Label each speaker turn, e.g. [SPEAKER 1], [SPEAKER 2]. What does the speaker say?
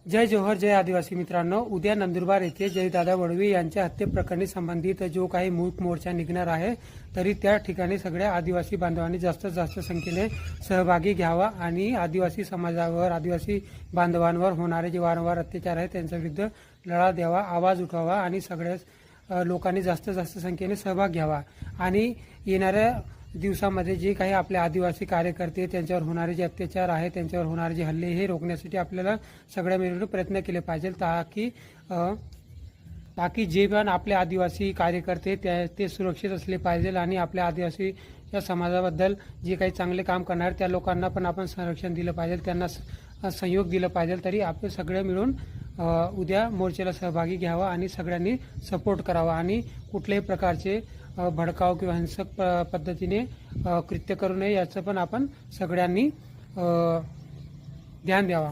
[SPEAKER 1] जय जोहर जय आदिवासी मित्रांनो, उद्या नंदुरबार येथे जयदादा वळवी यांच्या हत्येप्रकरणी संबंधित जो काही मूक मोर्चा निघणार आहे, तरी त्या ठिकाणी सगळ्या आदिवासी बांधवांनी जास्तीत जास्त संख्येने सहभागी घ्यावा आणि आदिवासी समाजावर, आदिवासी बांधवांवर होणारे जे वारंवार अत्याचार आहेत त्यांच्या विरुद्ध लढा द्यावा, आवाज उठवावा आणि सगळ्या लोकांनी जास्तीत जास्त संख्येने सहभाग घ्यावा आणि येणाऱ्या दिवसामध्ये जे काही आपले आदिवासी कार्यकर्ते त्यांच्यावर होणारे जे अत्याचार आहे, त्यांच्यावर होणारे जे हल्ले हे रोखण्यासाठी आपल्याला सगळ्या मिळून प्रयत्न केले पाहिजे, ताकी जे पण आपले आदिवासी कार्यकर्ते ते सुरक्षित असले पाहिजे आणि आपल्या आदिवासी या समाजाबद्दल जे काही चांगले काम करणार त्या लोकांना पण आपण संरक्षण दिलं पाहिजे, त्यांना सहयोग दिलं पाहिजे। तरी आपण सगळे मिळून उद्या मोर्चाला सहभागी घ्यावा आणि सगळ्यांनी सपोर्ट करावा आणि कुठल्याही प्रकारचे भडकाव किंवा हिंसक पद्धतीने कृत्य करू नये याचं पण आपण सगळ्यांनी ध्यान द्यावा।